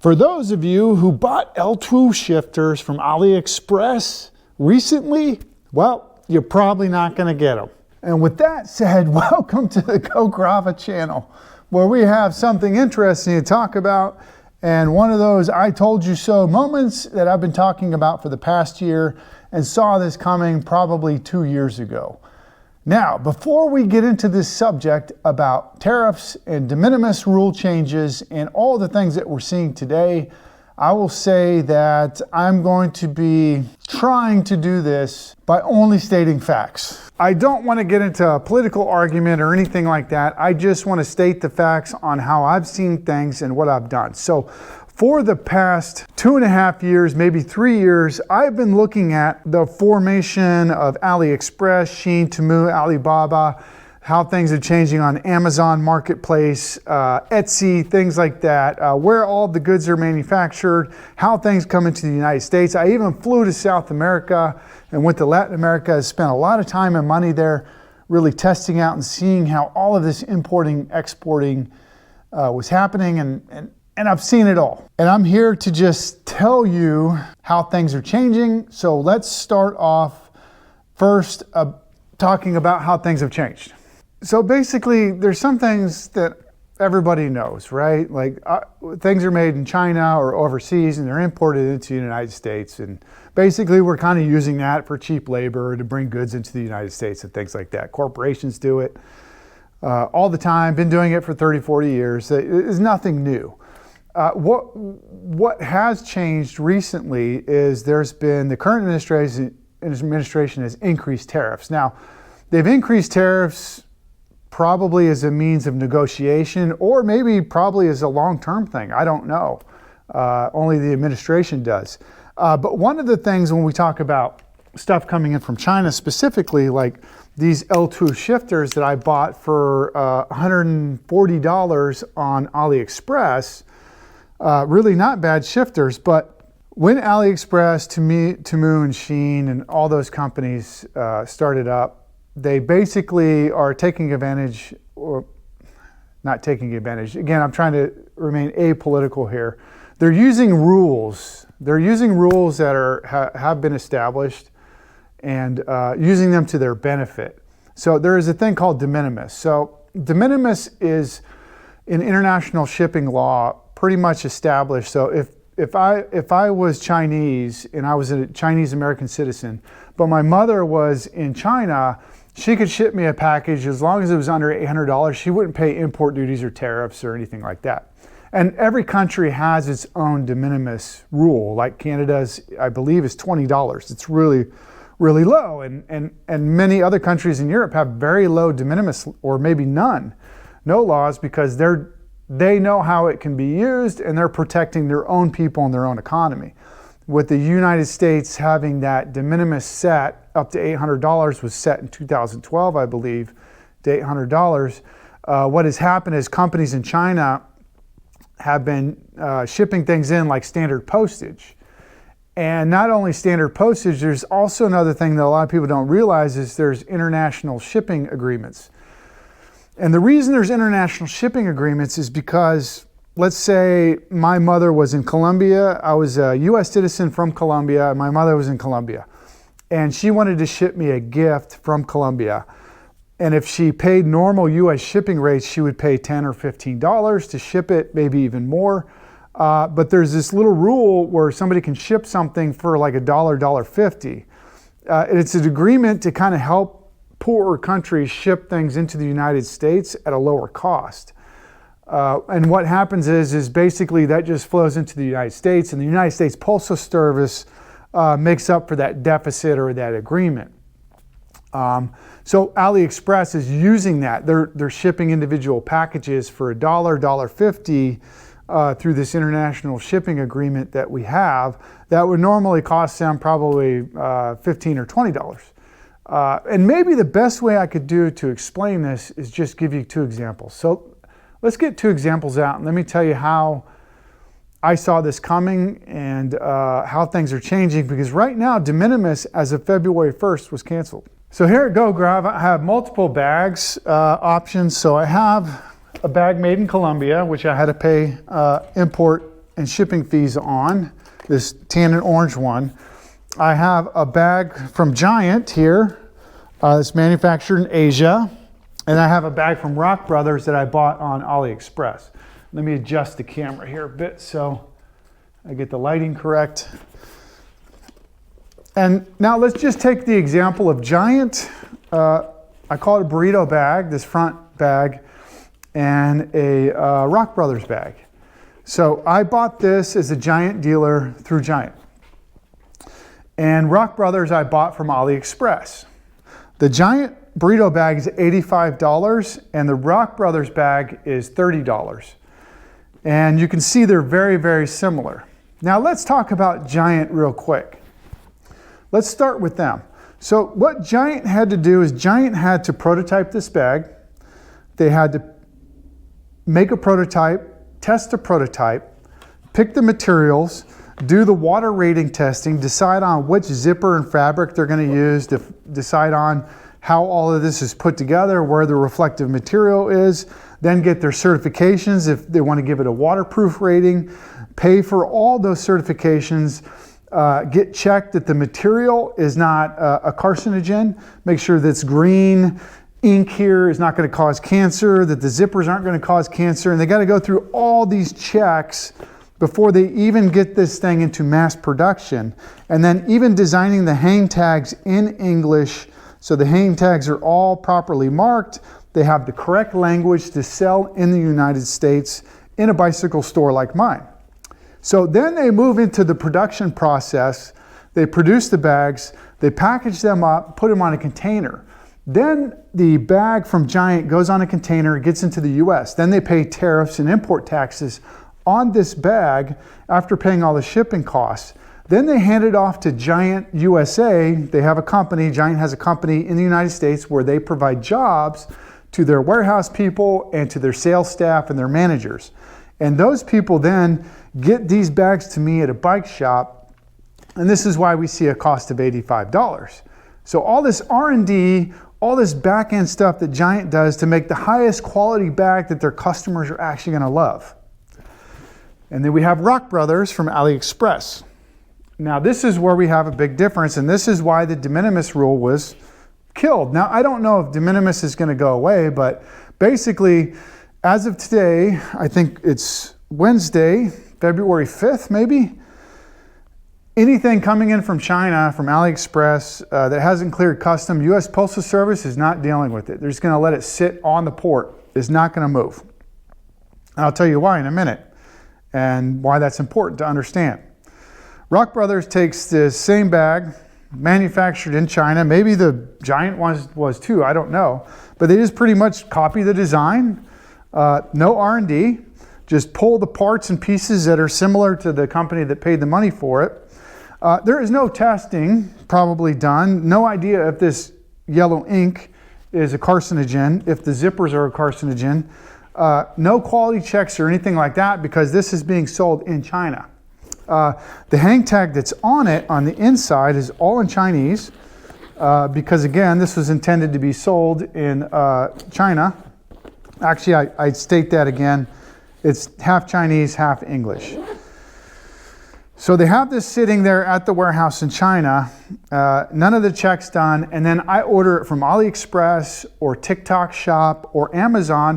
For those of you who bought Ltwoo shifters from AliExpress recently, well, you're probably not going to get them. And with that said, welcome to the Go Grava channel, where we have something interesting to talk about, and one of those I told you so moments that I've been talking about for the past year and saw this coming probably 2 years ago. Now, before we get into this subject about tariffs and de minimis rule changes and all the things that we're seeing today, I will say that I'm going to be trying to do this by only stating facts. I don't want to get into a political argument or anything like that. I just want to state the facts on how I've seen things and what I've done. So for the past 2.5 years, maybe 3 years, I've been looking at the formation of AliExpress, Shein, Temu, Alibaba, how things are changing on Amazon Marketplace, Etsy, things like that, where all the goods are manufactured, how things come into the United States. I even flew to South America and went to Latin America. I spent a lot of time and money there really testing out and seeing how all of this importing, exporting was happening, and I've seen it all. And I'm here to just tell you how things are changing. So let's start off first talking about how things have changed. So basically, there's some things that everybody knows, right? Like things are made in China or overseas and they're imported into the United States. And basically, we're kind of using that for cheap labor to bring goods into the United States and things like that. Corporations do it all the time, been doing it for 30, 40 years. It's nothing new. What has changed recently is there's been, the current administration has increased tariffs. Now, they've increased tariffs probably as a means of negotiation, or maybe probably as a long-term thing. I don't know. Only the administration does. But one of the things when we talk about stuff coming in from China specifically, like these Ltwoo shifters that I bought for $140 on AliExpress, really not bad shifters, but when AliExpress, Temu, and Shein, and all those companies started up, they basically are taking advantage, or not taking advantage. Again, I'm trying to remain apolitical here. They're using rules. They're using rules that have been established and using them to their benefit. So there is a thing called de minimis. So de minimis is in international shipping law pretty much established. So if I was Chinese and I was a Chinese American citizen, but my mother was in China, she could ship me a package as long as it was under $800. She wouldn't pay import duties or tariffs or anything like that. And every country has its own de minimis rule. Like Canada's, I believe, is $20. It's really, really low. And many other countries in Europe have very low de minimis, or maybe no laws, because they know how it can be used and they're protecting their own people and their own economy. With the United States having that de minimis set up to $800, was set in 2012, I believe, to $800. What has happened is companies in China have been shipping things in like standard postage. And not only standard postage, there's also another thing that a lot of people don't realize is there's international shipping agreements. And the reason there's international shipping agreements is because, let's say my mother was in Colombia. I was a US citizen from Colombia. My mother was in Colombia. And she wanted to ship me a gift from Colombia. And if she paid normal US shipping rates, she would pay $10 or $15 to ship it, maybe even more. But there's this little rule where somebody can ship something for like $1, $1.50. It's an agreement to kind of help poorer countries ship things into the United States at a lower cost. And what happens is basically that just flows into the United States, and the United States Postal Service makes up for that deficit or that agreement. So AliExpress is using that. They're shipping individual packages for $1, $1.50 through this international shipping agreement that we have that would normally cost them probably $15 or $20. And maybe the best way I could do to explain this is just give you 2 examples. So let's get 2 examples out and let me tell you how I saw this coming and how things are changing, because right now de minimis as of February 1st was canceled. So here at Go Grava, I have multiple bags options. So I have a bag made in Colombia, which I had to pay import and shipping fees on, this tan and orange one. I have a bag from Giant here. It's manufactured in Asia. And I have a bag from Rock Brothers that I bought on AliExpress. Let me adjust the camera here a bit so I get the lighting correct. And now let's just take the example of Giant. I call it a burrito bag, this front bag, and a Rock Brothers bag. So I bought this as a Giant dealer through Giant. And Rock Brothers I bought from AliExpress. The Giant burrito bag is $85 and the Rock Brothers bag is $30. And you can see they're very, very similar. Now let's talk about Giant real quick. Let's start with them. So what Giant had to do is Giant had to prototype this bag. They had to make a prototype, test a prototype, pick the materials, do the water rating testing, decide on which zipper and fabric they're going to use, decide on how all of this is put together, where the reflective material is, then get their certifications if they want to give it a waterproof rating, pay for all those certifications, get checked that the material is not a carcinogen, make sure that's green ink here is not going to cause cancer, that the zippers aren't going to cause cancer, and they got to go through all these checks before they even get this thing into mass production. And then even designing the hang tags in English, so the hang tags are all properly marked, they have the correct language to sell in the United States in a bicycle store like mine. So then they move into the production process, they produce the bags, they package them up, put them on a container. Then the bag from Giant goes on a container, gets into the US. Then they pay tariffs and import taxes on this bag after paying all the shipping costs. Then they hand it off to Giant USA. They have a company, Giant has a company in the United States where they provide jobs to their warehouse people and to their sales staff and their managers. And those people then get these bags to me at a bike shop, and this is why we see a cost of $85. So all this R&D, all this back-end stuff that Giant does to make the highest quality bag that their customers are actually going to love. And then we have Rock Brothers from AliExpress. Now this is where we have a big difference, and this is why the de minimis rule was killed. Now I don't know if de minimis is going to go away, but basically as of today, I think it's Wednesday, February 5th maybe, anything coming in from China, from AliExpress that hasn't cleared custom, US Postal Service is not dealing with it. They're just going to let it sit on the port. It's not going to move. And I'll tell you why in a minute and why that's important to understand. Rock Brothers takes the same bag, manufactured in China. Maybe the Giant one was too, I don't know. But they just pretty much copy the design, no R&D, just pull the parts and pieces that are similar to the company that paid the money for it. There is no testing probably done, no idea if this yellow ink is a carcinogen, if the zippers are a carcinogen. No quality checks or anything like that because this is being sold in China. The hang tag that's on it on the inside is all in Chinese because again, this was intended to be sold in China. Actually, I state that again. It's half Chinese, half English. So they have this sitting there at the warehouse in China, none of the checks done, and then I order it from AliExpress or TikTok Shop or Amazon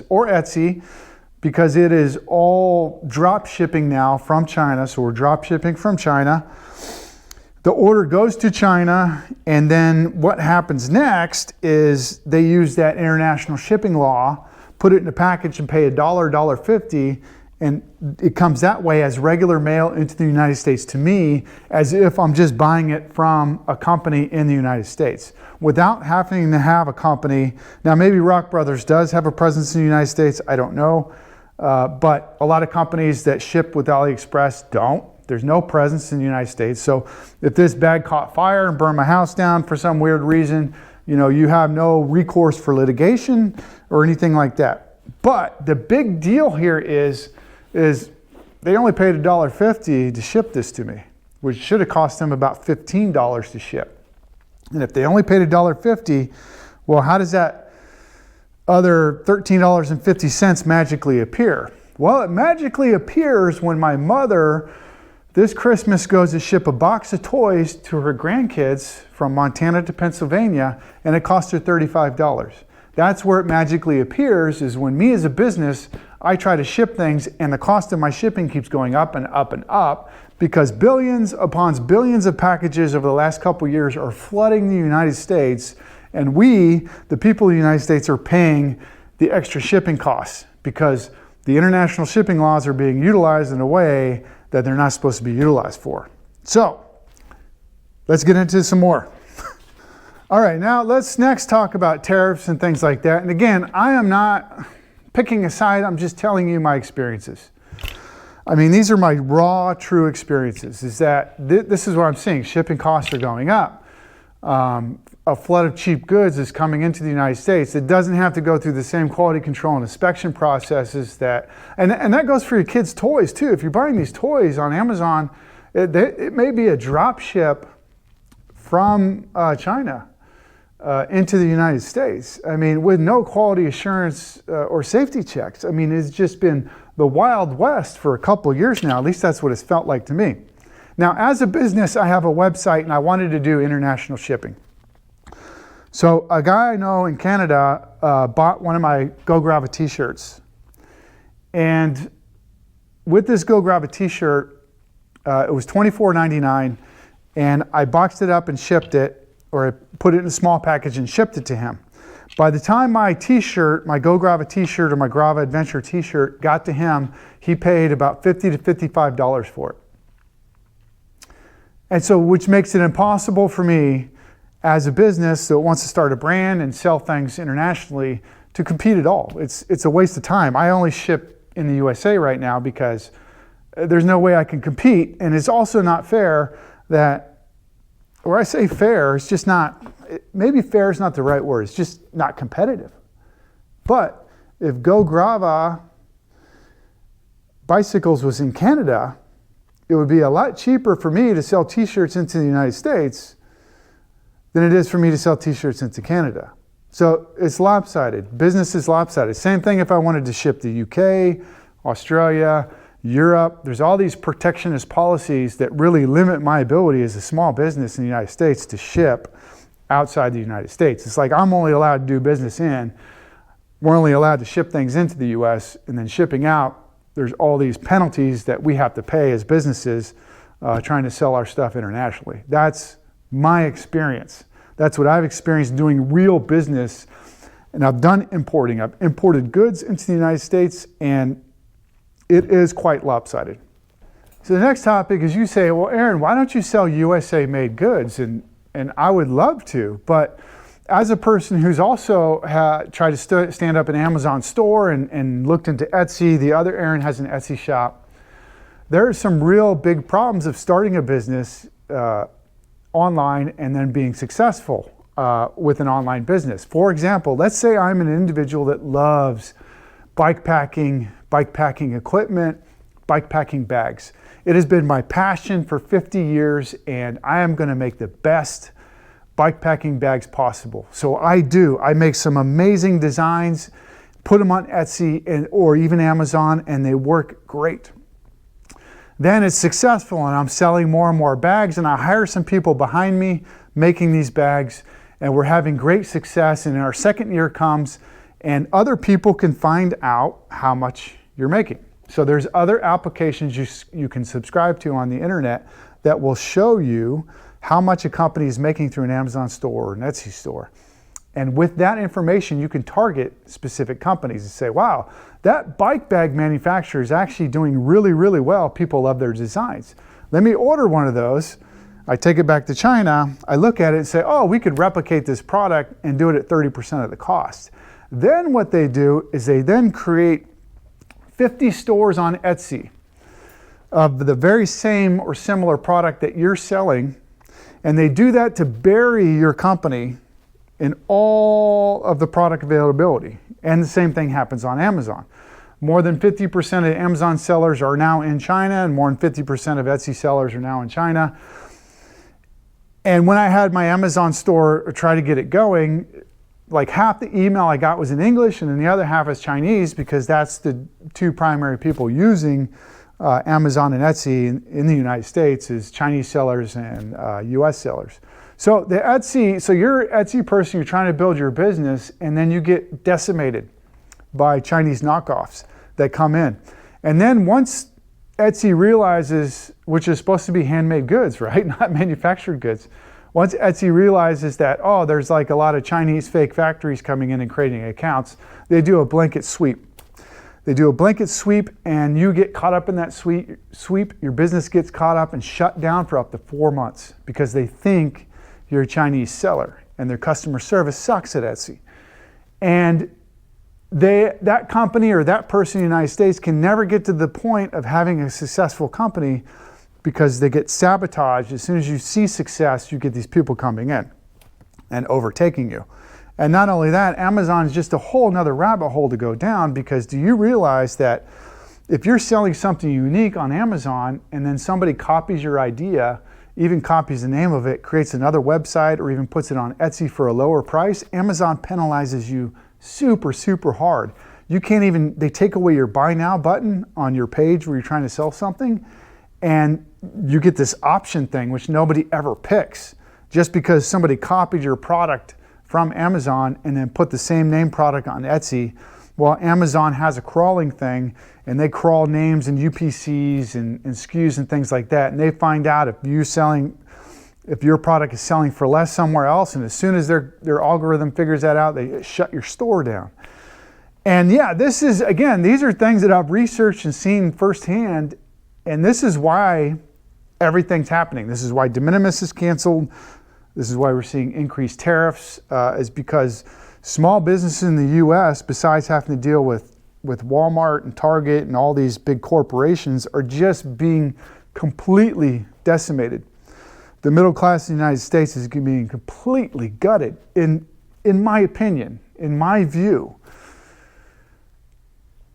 or Etsy because it is all drop shipping now from China. So we're drop shipping from China. The order goes to China, and then what happens next is they use that international shipping law, put it in a package and pay $1, $1.50, and it comes that way as regular mail into the United States to me as if I'm just buying it from a company in the United States without having to have a company. Now maybe Rock Brothers does have a presence in the United States, I don't know. But a lot of companies that ship with AliExpress don't. There's no presence in the United States. So if this bag caught fire and burned my house down for some weird reason, you have no recourse for litigation or anything like that. But the big deal here is they only paid $1.50 to ship this to me, which should have cost them about $15 to ship. And if they only paid $1.50, well, how does that other $13.50 magically appear? Well, it magically appears when my mother this Christmas goes to ship a box of toys to her grandkids from Montana to Pennsylvania, and it costs her $35. That's where it magically appears, is when me as a business, I try to ship things and the cost of my shipping keeps going up and up and up because billions upon billions of packages over the last couple years are flooding the United States, and we, the people of the United States, are paying the extra shipping costs because the international shipping laws are being utilized in a way that they're not supposed to be utilized for. So, let's get into some more. All right, now let's next talk about tariffs and things like that. And again, I am not picking a side, I'm just telling you my experiences. I mean, these are my raw, true experiences, is that this is what I'm seeing. Shipping costs are going up. A flood of cheap goods is coming into the United States. It doesn't have to go through the same quality control and inspection processes that, and that goes for your kids' toys too. If you're buying these toys on Amazon, it may be a drop ship from China into the United States. I mean, with no quality assurance or safety checks. I mean, it's just been the Wild West for a couple of years now. At least that's what it's felt like to me. Now, as a business, I have a website and I wanted to do international shipping. So a guy I know in Canada bought one of my Go Grab a t-shirts. And with this Go Grab a t-shirt, it was $24.99, and I boxed it up and shipped it, or I put it in a small package and shipped it to him. By the time my t-shirt, my Go Grab a t-shirt or my Grava Adventure t-shirt got to him, he paid about $50 to $55 for it. And so, which makes it impossible for me as a business that wants to start a brand and sell things internationally to compete at all. It's a waste of time. I only ship in the USA right now because there's no way I can compete. And it's also not fair that, or I say fair, it's just not, maybe fair is not the right word, it's just not competitive. But if Go Grava bicycles was in Canada, it would be a lot cheaper for me to sell t-shirts into the United States than it is for me to sell t-shirts into Canada. So it's lopsided. Business is lopsided. Same thing if I wanted to ship to UK, Australia, Europe. There's all these protectionist policies that really limit my ability as a small business in the United States to ship outside the United States. It's like I'm only allowed to do business we're only allowed to ship things into the US, and then shipping out, there's all these penalties that we have to pay as businesses trying to sell our stuff internationally. That's my experience. That's what I've experienced doing real business. And I've done importing. I've imported goods into the United States, and it is quite lopsided. So the next topic is, you say, well, Aaron, why don't you sell USA made goods? And I would love to, but as a person who's also tried to stand up an Amazon store and looked into Etsy, the other Aaron has an Etsy shop. There are some real big problems of starting a business online and then being successful with an online business. For example, let's say I'm an individual that loves bikepacking equipment, bikepacking bags. It has been my passion for 50 years, and I am going to make the best bikepacking bags possible. So I make some amazing designs, put them on Etsy or even Amazon, and they work great. Then it's successful and I'm selling more and more bags, and I hire some people behind me making these bags, and we're having great success, and our second year comes and other people can find out how much you're making. So there's other applications you can subscribe to on the internet that will show you how much a company is making through an Amazon store or an Etsy store. And with that information, you can target specific companies and say, wow, that bike bag manufacturer is actually doing really, really well. People love their designs. Let me order one of those. I take it back to China. I look at it and say, oh, we could replicate this product and do it at 30% of the cost. Then what they do is they then create 50 stores on Etsy of the very same or similar product that you're selling. And they do that to bury your company in all of the product availability. And the same thing happens on Amazon. More than 50% of Amazon sellers are now in China, and more than 50% of Etsy sellers are now in China. And when I had my Amazon store try to get it going, like half the email I got was in English, and then the other half is Chinese, because that's the two primary people using Amazon and Etsy in the United States, is Chinese sellers and US sellers. So you're an Etsy person, you're trying to build your business, and then you get decimated by Chinese knockoffs that come in. And then once Etsy realizes, which is supposed to be handmade goods, right? Not manufactured goods. Once Etsy realizes that, oh, there's like a lot of Chinese fake factories coming in and creating accounts, they do a blanket sweep. They do a blanket sweep, and you get caught up in that sweep. Your business gets caught up and shut down for up to 4 months because they think you're a Chinese seller and their customer service sucks at Etsy. And that company or that person in the United States can never get to the point of having a successful company, because they get sabotaged. As soon as you see success, you get these people coming in and overtaking you. And not only that, Amazon is just a whole nother rabbit hole to go down, because do you realize that if you're selling something unique on Amazon and then somebody copies your idea, even copies the name of it, creates another website, or even puts it on Etsy for a lower price, Amazon penalizes you super, super hard. You can't even, they take away your buy now button on your page where you're trying to sell something, and you get this option thing, which nobody ever picks, just because somebody copied your product from Amazon and then put the same name product on Etsy. Well, Amazon has a crawling thing, and they crawl names and UPCs and SKUs and things like that. And they find out if your product is selling for less somewhere else, and as soon as their algorithm figures that out, they shut your store down. And yeah, these are things that I've researched and seen firsthand. And this is why everything's happening. This is why de minimis is canceled. This is why we're seeing increased tariffs, is because small businesses in the US, besides having to deal with Walmart and Target and all these big corporations, are just being completely decimated. The middle class in the United States is being completely gutted, in my opinion, in my view.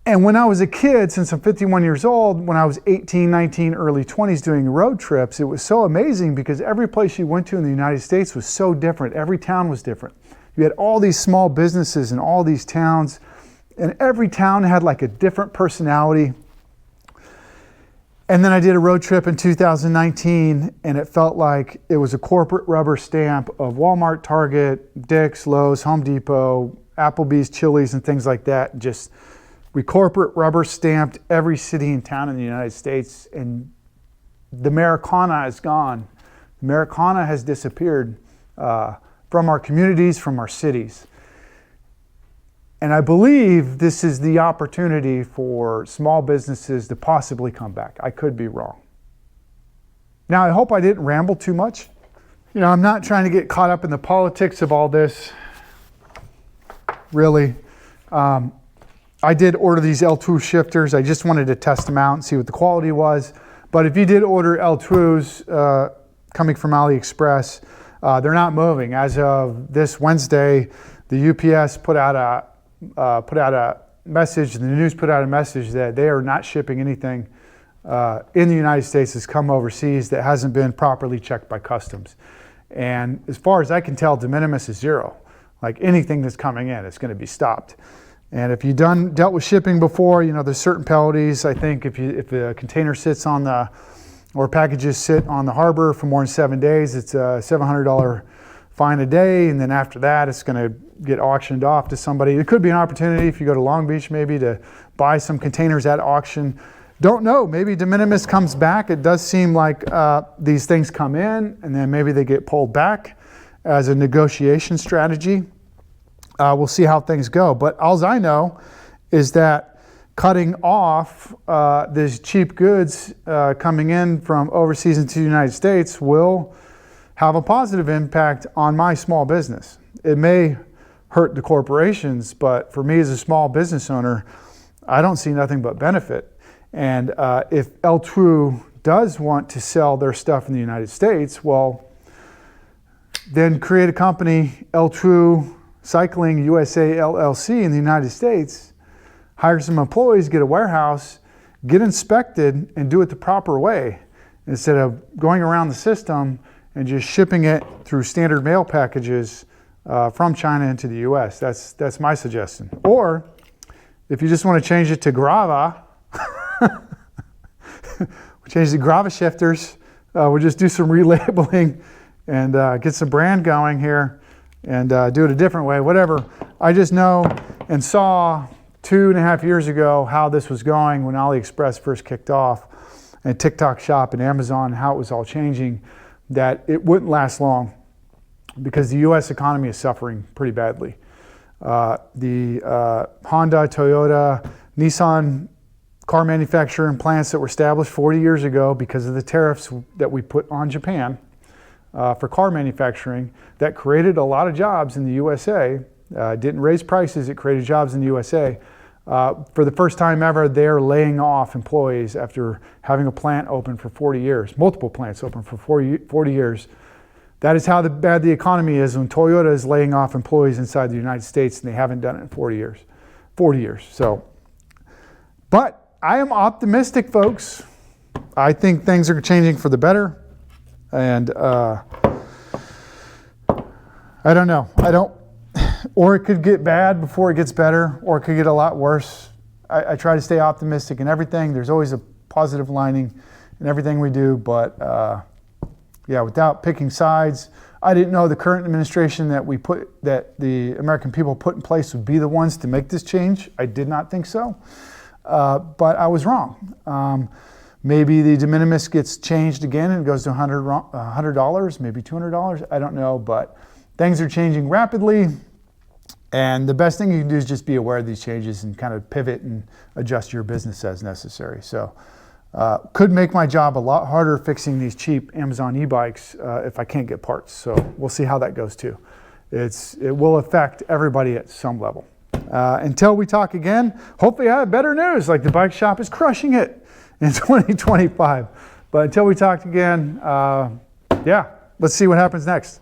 And when I was a kid, since I'm 51 years old, when I was 18, 19, early 20s doing road trips, it was so amazing because every place you went to in the United States was so different. Every town was different. You had all these small businesses in all these towns, and every town had like a different personality. And then I did a road trip in 2019, and it felt like it was a corporate rubber stamp of Walmart, Target, Dick's, Lowe's, Home Depot, Applebee's, Chili's, and things like that. We corporate rubber stamped every city and town in the United States, and the Americana is gone. Americana has disappeared from our communities, from our cities. And I believe this is the opportunity for small businesses to possibly come back. I could be wrong. Now, I hope I didn't ramble too much. I'm not trying to get caught up in the politics of all this, really. I did order these Ltwoo shifters. I just wanted to test them out and see what the quality was. But if you did order Ltwoos coming from AliExpress, they're not moving. As of this Wednesday, the UPS put out a message, the news put out a message that they are not shipping anything in the United States that's come overseas that hasn't been properly checked by customs. And as far as I can tell, de minimis is zero. Like anything that's coming in, it's going to be stopped. And if you've dealt with shipping before, there's certain penalties. I think if the container sits or packages sit on the harbor for more than 7 days, it's a $700 fine a day. And then after that, it's going to get auctioned off to somebody. It could be an opportunity if you go to Long Beach maybe to buy some containers at auction. Don't know, maybe de minimis comes back. It does seem like these things come in and then maybe they get pulled back as a negotiation strategy. We'll see how things go. But all I know is that cutting off these cheap goods coming in from overseas into the United States will have a positive impact on my small business. It may hurt the corporations, but for me as a small business owner, I don't see nothing but benefit. And if Ltwoo does want to sell their stuff in the United States, well, then create a company, Ltwoo Cycling USA LLC in the United States, hire some employees, get a warehouse, get inspected, and do it the proper way instead of going around the system and just shipping it through standard mail packages from China into the US. That's my suggestion. Or if you just want to change it to Grava, we change the Grava shifters. We'll just do some relabeling and get some brand going here and do it a different way, whatever. I just know and saw 2.5 years ago how this was going when AliExpress first kicked off, and TikTok Shop and Amazon, how it was all changing, that it wouldn't last long because the US economy is suffering pretty badly. The Honda, Toyota, Nissan car manufacturing plants that were established 40 years ago because of the tariffs that we put on Japan for car manufacturing, that created a lot of jobs in the USA. Didn't raise prices, it created jobs in the USA. For the first time ever, they're laying off employees after having a plant open for 40 years, multiple plants open for 40 years. That is how bad the economy is when Toyota is laying off employees inside the United States, and they haven't done it in 40 years. 40 years. So, but I am optimistic, folks. I think things are changing for the better. And I don't know. Or it could get bad before it gets better, or it could get a lot worse. I try to stay optimistic in everything. There's always a positive lining in everything we do, but yeah, without picking sides. I didn't know the current administration that the American people put in place would be the ones to make this change. I did not think so, but I was wrong. Maybe the de minimis gets changed again and goes to $100, maybe $200. I don't know, but things are changing rapidly. And the best thing you can do is just be aware of these changes and kind of pivot and adjust your business as necessary. So could make my job a lot harder fixing these cheap Amazon e-bikes if I can't get parts. So we'll see how that goes too. It will affect everybody at some level. Until we talk again, hopefully I have better news, like the bike shop is crushing it in 2025. But until we talk again, yeah, let's see what happens next.